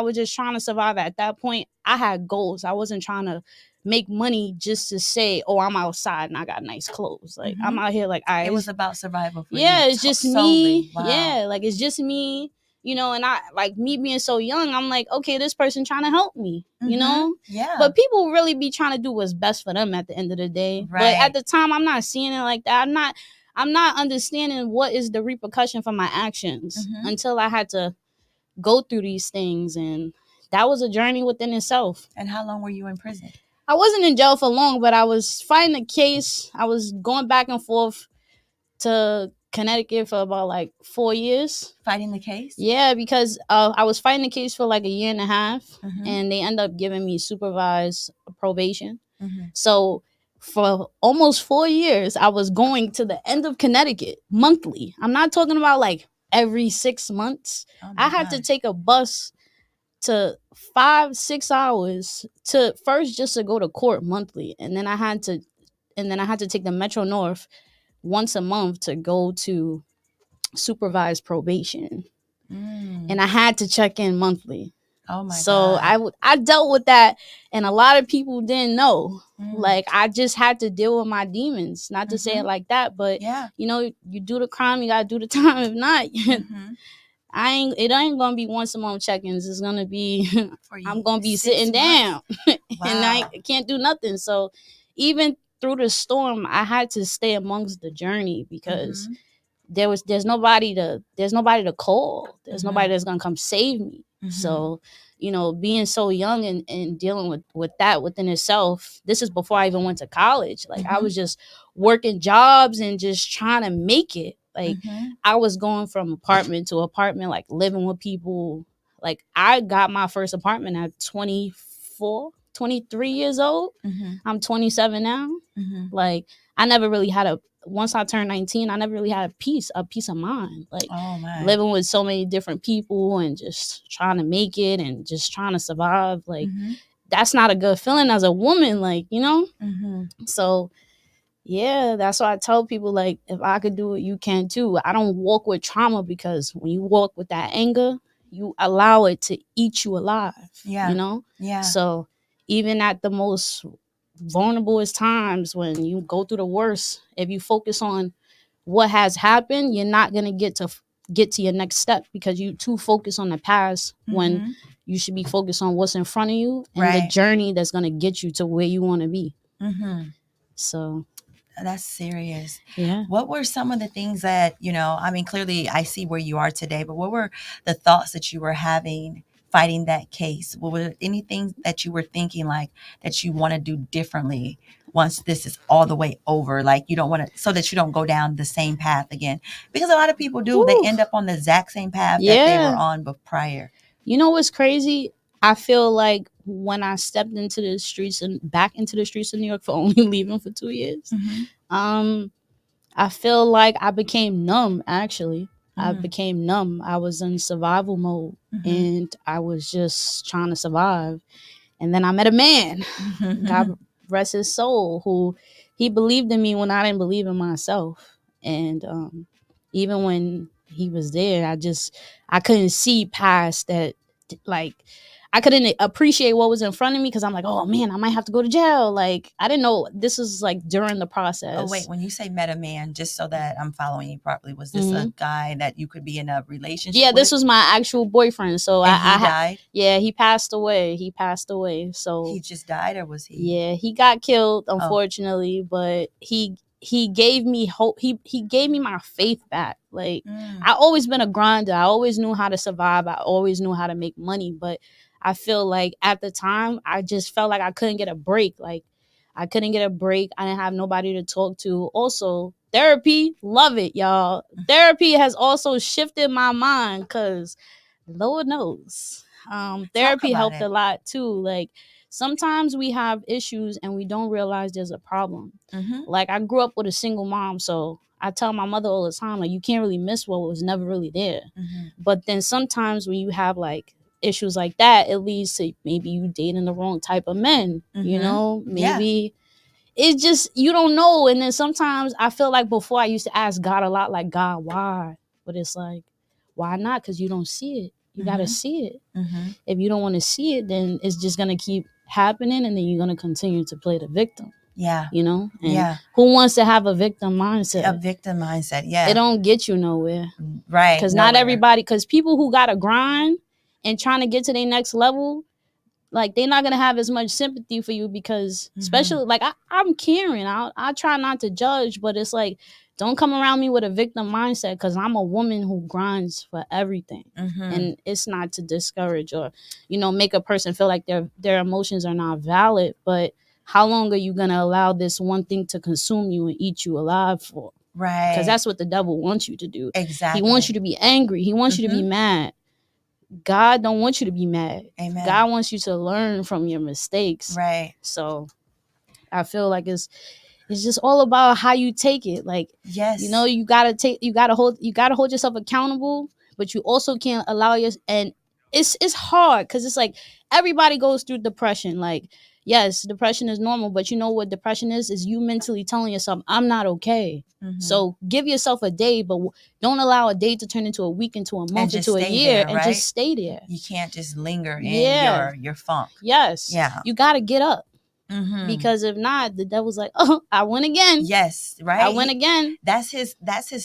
was just trying to survive at that point, I had goals. I wasn't trying to make money just to say, oh, I'm outside and I got nice clothes. Like I'm out here like it was about survival for you. It's just me. Wow. Yeah, like it's just me. You know, and I, like, me being so young, I'm like, okay, this person trying to help me, you know? Yeah. But people really be trying to do what's best for them at the end of the day. Right. But at the time, I'm not seeing it like that. I'm not understanding what is the repercussion for my actions until I had to go through these things. And that was a journey within itself. And how long were you in prison? I wasn't in jail for long, but I was fighting a case. I was going back and forth to Connecticut for about like 4 years. Fighting the case? Yeah, because I was fighting the case for like a year and a half, and they ended up giving me supervised probation. So for almost 4 years, I was going to the end of Connecticut monthly. I'm not talking about like every 6 months. I had to take a bus to 5-6 hours to first just to go to court monthly, and then I had to take the Metro North once a month to go to supervised probation. And I had to check in monthly. Oh my so God. I dealt with that, and a lot of people didn't know. Like, I just had to deal with my demons. Not to say it like that, but you know, you do the crime, you gotta do the time. If not, it ain't gonna be once a month check-ins. It's gonna be I'm gonna be sitting down and I can't do nothing. So even through the storm, I had to stay amongst the journey, because there's nobody to call. There's nobody that's gonna come save me. So, you know, being so young and dealing with that within itself, this is before I even went to college. Like, I was just working jobs and just trying to make it. Like, I was going from apartment to apartment, like living with people. Like, I got my first apartment at 23 years old. I'm 27 now. Like, I never really had once I turned 19, I never really had a peace of mind. Like, living with so many different people and just trying to make it and just trying to survive. Like, that's not a good feeling as a woman, like, you know? So, yeah, that's why I tell people, like, if I could do it, you can too. I don't walk with trauma, because when you walk with that anger, you allow it to eat you alive. You know? So even at the most vulnerable times, when you go through the worst, if you focus on what has happened, you're not going to get to your next step, because you too focus on the past when you should be focused on what's in front of you and the journey that's going to get you to where you want to be. So that's serious. Yeah. What were some of the things that, you know, I mean, clearly I see where you are today, but what were the thoughts that you were having fighting that case? What were anything that you were thinking, like, that you want to do differently once this is all the way over? Like, you don't want to, so that you don't go down the same path again, because a lot of people do. They end up on the exact same path that they were on but prior. You know what's crazy? I feel like when I stepped into the streets and back into the streets of New York for only leaving for 2 years, I feel like I became numb, actually. I became numb. I was in survival mode and I was just trying to survive. And then I met a man, God rest his soul, who he believed in me when I didn't believe in myself. And even when he was there, I couldn't see past that. Like, I couldn't appreciate what was in front of me because I'm like, oh man, I might have to go to jail. Like, I didn't know this was like during the process. Oh wait, when you say met a man, just so that I'm following you properly, was this a guy that you could be in a relationship Yeah, with? this was my actual boyfriend. So and he died? Yeah, he passed away. So He just died, or was he? Yeah, he got killed, unfortunately, but he gave me hope. He gave me my faith back. Like, I always been a grinder. I always knew how to survive. I always knew how to make money, but I feel like at the time I just felt like I couldn't get a break. Like, I couldn't get a break. I didn't have nobody to talk to. Also, therapy, love it, y'all. Therapy has also shifted my mind because Lord knows. Therapy helped a lot too. Like, sometimes we have issues and we don't realize there's a problem. Like, I grew up with a single mom, so I tell my mother all the time, like, you can't really miss what was never really there. But then sometimes when you have like issues like that, it leads to maybe you dating the wrong type of men. You know, maybe it's just, you don't know. And then sometimes I feel like before I used to ask God a lot, like, God, why? But it's like, why not? Because you don't see it. You got to see it. If you don't want to see it, then it's just going to keep happening. And then you're going to continue to play the victim. Yeah. You know? And who wants to have a victim mindset? A victim mindset, yeah. It don't get you nowhere. Right. Because not everybody, because people who got to grind and trying to get to their next level, like, they're not going to have as much sympathy for you because, especially, like, I'm caring. I try not to judge, but it's like, don't come around me with a victim mindset because I'm a woman who grinds for everything. And it's not to discourage or, you know, make a person feel like their emotions are not valid. But how long are you going to allow this one thing to consume you and eat you alive for? Right. Because that's what the devil wants you to do. Exactly. He wants you to be angry. He wants you to be mad. God don't want you to be mad. Amen. God wants you to learn from your mistakes. Right. So I feel like it's just all about how you take it. Like, yes, you know, you gotta hold yourself accountable, but you also can't allow and it's hard because it's like everybody goes through depression. Like, yes, depression is normal, but you know what depression is you mentally telling yourself, I'm not okay. So give yourself a day, but don't allow a day to turn into a week, into a month, into a year, and just stay there. You can't just linger in your funk. Yes. Yeah. You got to get up. Because if not, the devil's like, oh, I win again. Yes, right. I win again. That's his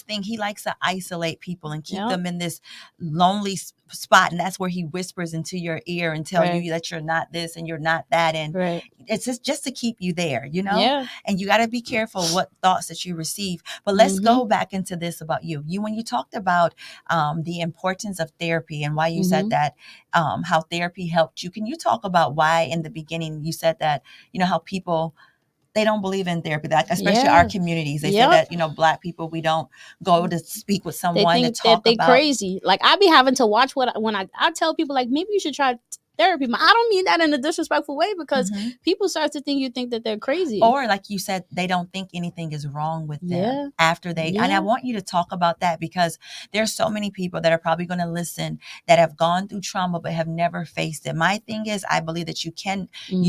thing. He likes to isolate people and keep them in this lonely spot, and that's where he whispers into your ear and tell you that you're not this and you're not that, and it's just to keep you there, you know. Yeah. And you got to be careful what thoughts that you receive. But let's go back into this about you. When you talked about the importance of therapy and why you said that, how therapy helped you. Can you talk about why in the beginning you said that, you know, how people, they don't believe in therapy, that especially our communities. They say that, you know, Black people, we don't go to speak with someone they think to talk that about. Crazy. Like, I be having to watch when I tell people, like, maybe you should try therapy. But I don't mean that in a disrespectful way because people start to think that they're crazy. Or like you said, they don't think anything is wrong with them after they, and I want you to talk about that because there's so many people that are probably going to listen that have gone through trauma but have never faced it. My thing is, I believe that you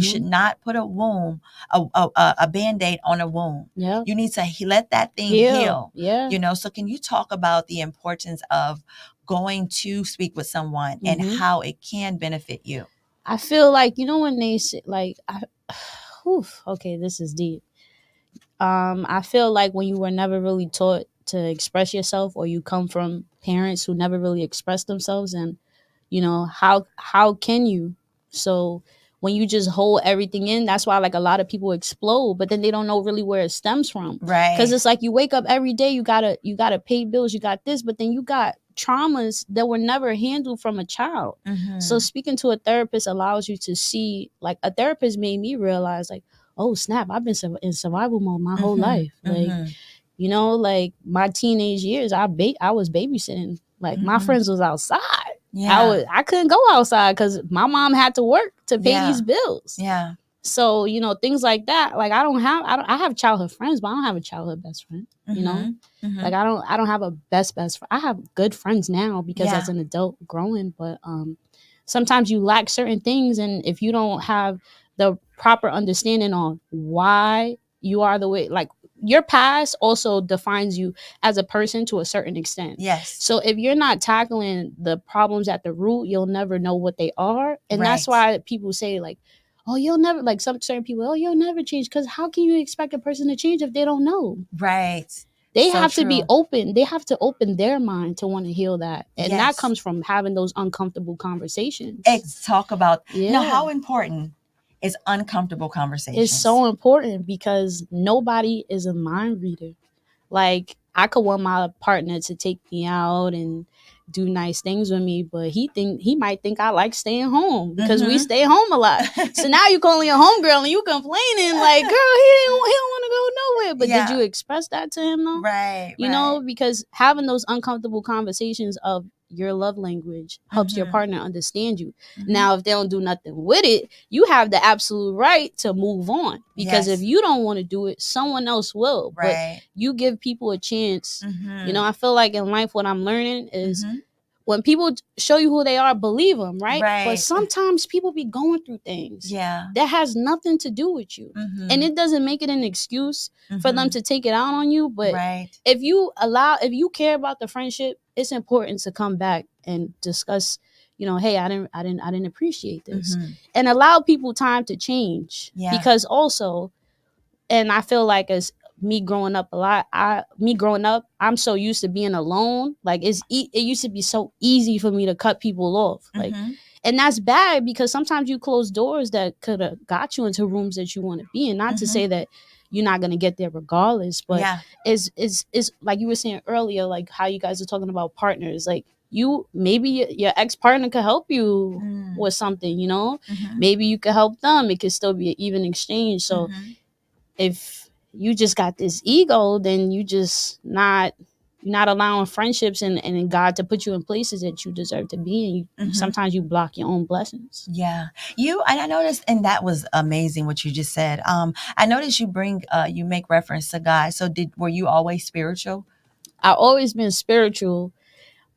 should not put a Band-Aid on a wound. Yeah. You need to let that thing heal. Yeah. You know, so can you talk about the importance of going to speak with someone and how it can benefit you? I feel like, you know, when they say, like, okay, this is deep. I feel like when you were never really taught to express yourself, or you come from parents who never really expressed themselves, and, you know, how can you? So when you just hold everything in, that's why, like, a lot of people explode, but then they don't know really where it stems from. Right. Because it's like you wake up every day, you gotta pay bills, you got this, but then you got traumas that were never handled from a child. So speaking to a therapist allows you to see, like, a therapist made me realize, like, oh snap, I've been in survival mode my whole life. Like, you know, like, my teenage years, I was babysitting. Like, my friends was outside. Yeah. I couldn't go outside because my mom had to work to pay these bills. Yeah. So, you know, things like that. Like I have childhood friends, but I don't have a childhood best friend. You know? Like I don't have a best friend. I have good friends now because as an adult growing, but sometimes you lack certain things, and if you don't have the proper understanding on why you are the way, like your past also defines you as a person to a certain extent. Yes. So if you're not tackling the problems at the root, you'll never know what they are. And that's why people say like, oh, you'll never, like some certain people, oh, you'll never change. Because how can you expect a person to change if they don't know? Right. They have to be open. They have to open their mind to want to heal that. And that comes from having those uncomfortable conversations. Talk about, how important is uncomfortable conversations? It's so important because nobody is a mind reader. Like, I could want my partner to take me out and do nice things with me, but he might think I like staying home because we stay home a lot. So now you calling your homegirl and you complaining like, girl, he don't want to go nowhere. But did you express that to him though? Right. You know, because having those uncomfortable conversations of your love language helps your partner understand you. Now, if they don't do nothing with it, you have the absolute right to move on. Because if you don't want to do it, someone else will. Right. But you give people a chance. You know, I feel like in life what I'm learning is when people show you who they are, believe them, right? But sometimes people be going through things that has nothing to do with you. And it doesn't make it an excuse for them to take it out on you. But if you care about the friendship, it's important to come back and discuss, you know, hey, I didn't appreciate this. And allow people time to change. Because also, and I feel like as me growing up I'm so used to being alone. Like it used to be so easy for me to cut people off. Like, and that's bad because sometimes you close doors that could have got you into rooms that you want to be in. Not to say that you're not going to get there regardless, but it's like you were saying earlier, like how you guys are talking about partners, like maybe your ex-partner could help you with something, you know, maybe you could help them. It could still be an even exchange. So if you just got this ego, then you're not allowing friendships and God to put you in places that you deserve to be in. Sometimes you block your own blessings. Yeah. And I noticed, and that was amazing what you just said. I noticed you make reference to God. So were you always spiritual? I always been spiritual.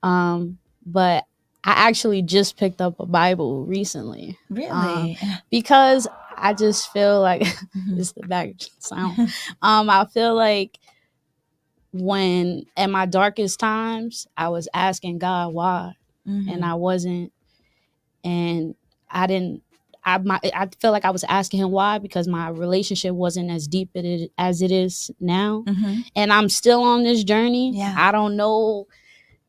But I actually just picked up a Bible recently. Really? Because I just feel like it's the back sound. I feel like when at my darkest times, I was asking God why, and I wasn't, and I didn't. I feel like I was asking him why because my relationship wasn't as deep as it is now, and I'm still on this journey. I don't know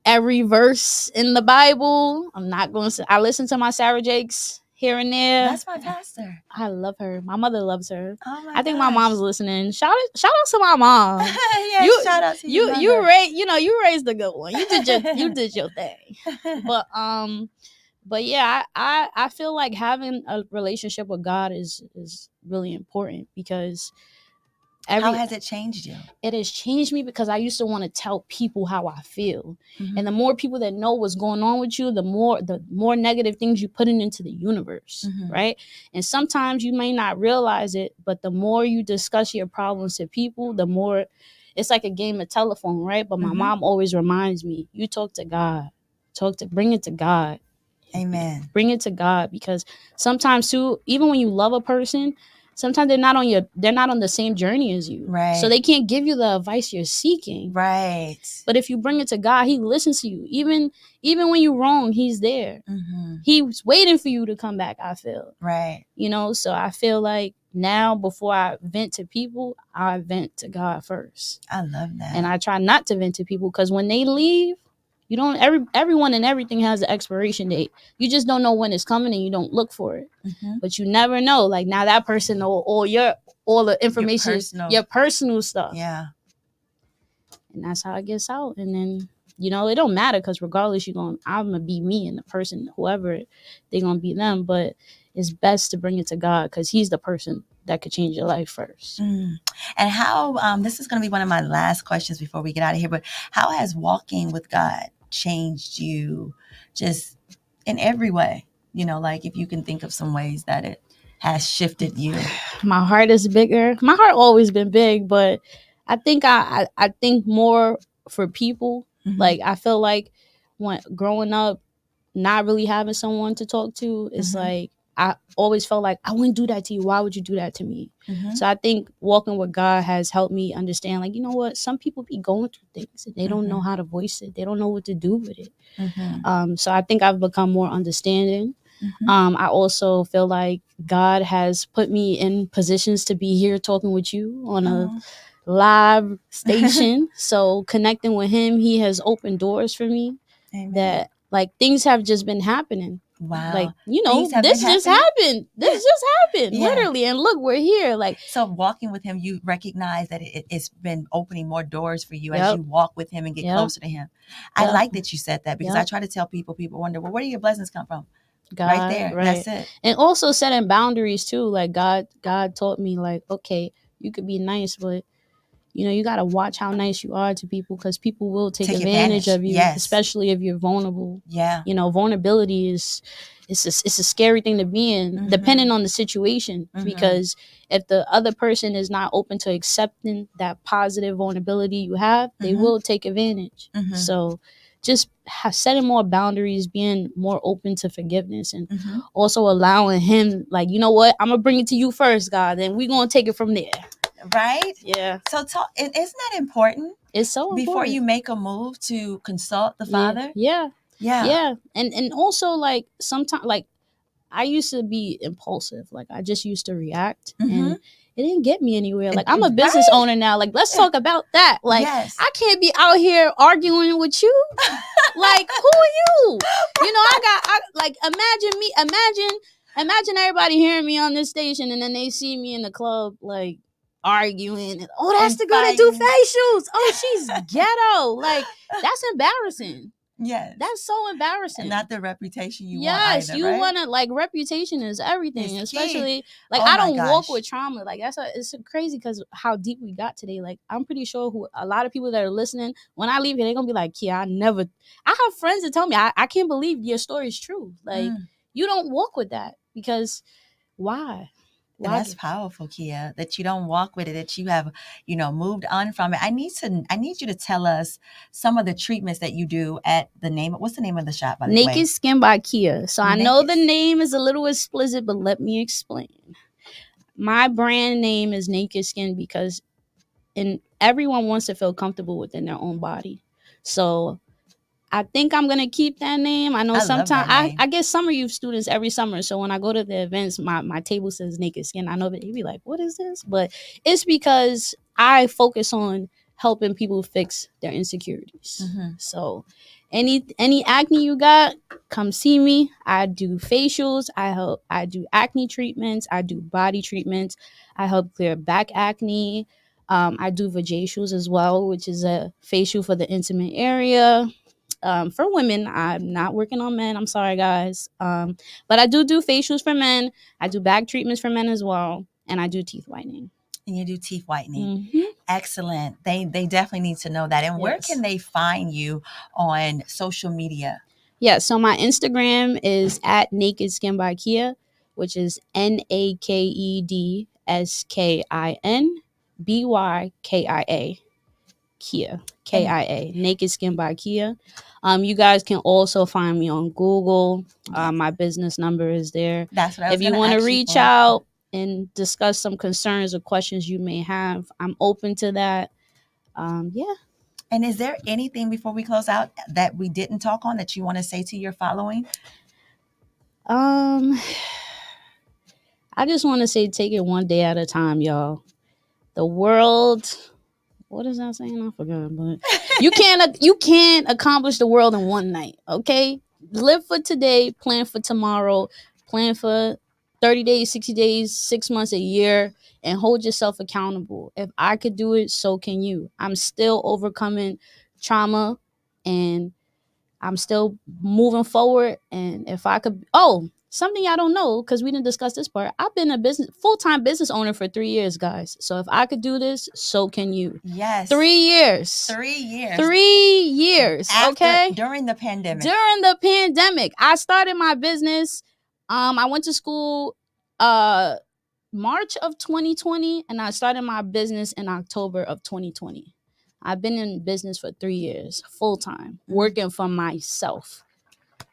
every verse in the Bible. I'm not going to. I listen to my Sarah Jakes here and there. That's my pastor. I love her. My mother loves her. Oh I think my mom's listening. Shout out to my mom. Shout out to you. You raised a good one. You did your thing. But yeah, I feel like having a relationship with God is really important because how has it changed you? It has changed me because I used to want to tell people how I feel. And the more people that know what's going on with you, the more negative things you put into the universe, right? And sometimes you may not realize it, but the more you discuss your problems to people, the more it's like a game of telephone, right? But my mom always reminds me, you talk to God. Bring it to God. Amen. Bring it to God because sometimes too, even when you love a person, sometimes they're not on the same journey as you. Right. So they can't give you the advice you're seeking. Right. But if you bring it to God, he listens to you. Even when you're wrong, he's there. He's waiting for you to come back, I feel. Right. You know, so I feel like now before I vent to people, I vent to God first. I love that. And I try not to vent to people because when they leave, you don't. Everyone and everything has an expiration date. You just don't know when it's coming, and you don't look for it. But you never know. Like now, that person or all the information, your personal stuff. Yeah. And that's how it gets out. And then it don't matter because regardless, I'm gonna be me, and the person, whoever they're gonna be them. But it's best to bring it to God because He's the person that could change your life first. And how? This is gonna be one of my last questions before we get out of here. But how has walking with God changed you just in every way? Like if you can think of some ways that it has shifted you. My heart is bigger. My heart always been big, but I think I think more for people. Like I feel like when growing up, not really having someone to talk to, it's like I always felt like I wouldn't do that to you. Why would you do that to me? So I think walking with God has helped me understand, like, you know what? Some people be going through things and they don't know how to voice it. They don't know what to do with it. So I think I've become more understanding. I also feel like God has put me in positions to be here talking with you on a live station. So connecting with him, he has opened doors for me. Amen. That like things have just been happening. Wow. Like, this just happened. This just happened, literally. And look, we're here. Like, so walking with him, you recognize that it's been opening more doors for you as you walk with him and get closer to him. I like that you said that, because I try to tell people wonder, well, where do your blessings come from? God, right there. Right. That's it. And also setting boundaries too. Like God taught me, like, okay, you could be nice, but you got to watch how nice you are to people, because people will take advantage of you, especially if you're vulnerable. Yeah. Vulnerability it's a scary thing to be in, depending on the situation, because if the other person is not open to accepting that positive vulnerability you have, they will take advantage. So just setting more boundaries, being more open to forgiveness, and also allowing him, like, you know what, I'm going to bring it to you first, God, and we're going to take it from there. Right? Yeah. So isn't that important? It's so important. Before you make a move to consult the Father? Yeah. And also, like, sometimes, like, I used to be impulsive. Like, I just used to react, and it didn't get me anywhere. Like, I'm a business owner now. Like, let's talk about that. Like, I can't be out here arguing with you. Like, who are you? Imagine everybody hearing me on this station, and then they see me in the club, like, arguing. And, oh, that's the girl that do facials. Oh, she's ghetto. Like, that's embarrassing. Yes. That's so embarrassing. And not the reputation you want. Yes, either, you right? want to, like, reputation is everything, It's especially key. like, I don't walk with trauma. Like, it's crazy because how deep we got today. Like, I'm pretty sure a lot of people that are listening, when I leave here, they're gonna be like, yeah, I have friends that tell me, I can't believe your story is true. Like, you don't walk with that, because why? And that's powerful, Kia, that you don't walk with it, that you have, moved on from it. I need you to tell us some of the treatments that you do at what's the name of the shop, by the way? Naked Skin by Kia. So I know the name is a little explicit, but let me explain. My brand name is Naked Skin because everyone wants to feel comfortable within their own body. So I think I'm gonna keep that name. I know sometimes I get summer youth students every summer. So when I go to the events, my table says Naked Skin. I know that they'd be like, what is this? But it's because I focus on helping people fix their insecurities. So any acne you got, come see me. I do facials. I do acne treatments. I do body treatments. I help clear back acne. I do vajacials as well, which is a facial for the intimate area. For women, I'm not working on men. I'm sorry, guys. But I do facials for men. I do back treatments for men as well. And I do teeth whitening. And you do teeth whitening. Excellent. They definitely need to know that. And where can they find you on social media? Yeah, so my Instagram is at Naked Skin by Kia, which is NakedSkinByKia. Kia, KIA, Naked Skin by Kia. You guys can also find me on Google. My business number is there. That's what I was If you want to reach out and discuss some concerns or questions you may have, I'm open to that. Yeah. And is there anything before we close out that we didn't talk on that you want to say to your following? I just want to say, take it one day at a time, y'all. The world, what is that saying? I forgot, but you can't accomplish the world in one night, okay? Live for today, plan for tomorrow, plan for 30 days, 60 days, 6 months, a year, and hold yourself accountable. If I could do it, so can you. I'm still overcoming trauma, and I'm still moving forward. And if I could, something y'all don't know, because we didn't discuss this part. I've been a full-time business owner for 3 years, guys. So if I could do this, so can you. Yes. 3 years. 3 years. 3 years. During the pandemic. During the pandemic, I started my business. I went to school March of 2020, and I started my business in October of 2020. I've been in business for 3 years, full time, working for myself.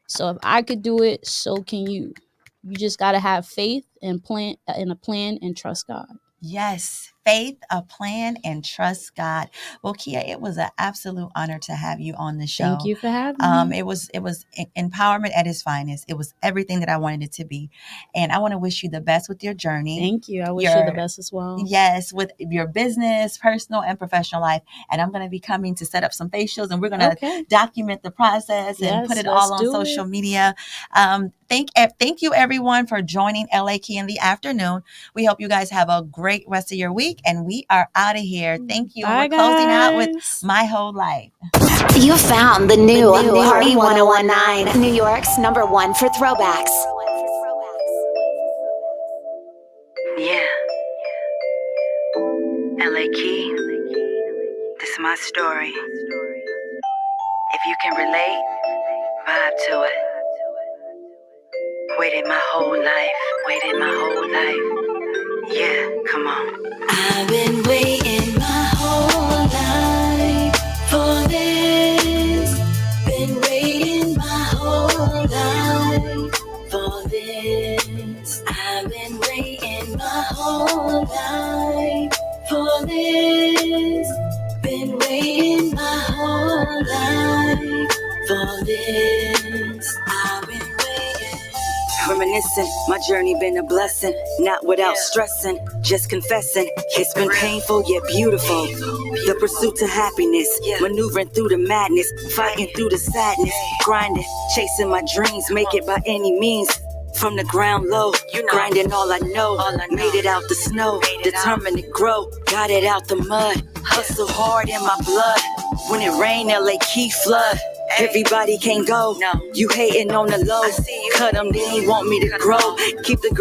So if I could do it, so can you. You just got to have faith and a plan and trust God. Yes, faith, a plan, and trust God. Well, Kia, it was an absolute honor to have you on the show. Thank you for having me. It was empowerment at its finest. It was everything that I wanted it to be. And I want to wish you the best with your journey. Thank you. I wish you the best as well. Yes, with your business, personal and professional life. And I'm going to be coming to set up some facials, and we're going to document the process and put it all on social media. Thank you, everyone, for joining LA Key in the afternoon. We hope you guys have a great rest of your week, and we are out of here. Thank you. Bye, we're closing out with My Whole Life. You found the new Party 1019, New York's #1 for throwbacks. Yeah. LA Key. This is my story. If you can relate, vibe to it. Waited my whole life. Yeah, come on. I've been waiting my whole life for this. Been waiting my whole life for this. I've been waiting my whole life for this. Been waiting my whole life for this. I've been waiting. Reminiscing, my journey been a blessing, not without stressing, just confessing. It's been painful yet beautiful. The pursuit to happiness, maneuvering through the madness, fighting through the sadness, grinding, chasing my dreams, make it by any means. From the ground low, grinding all I know, made it out the snow, determined to grow, got it out the mud, hustle hard in my blood. When it rain, LA Key flood. Everybody can't go. You hating on the low. Cut them, they ain't want me to grow. Keep the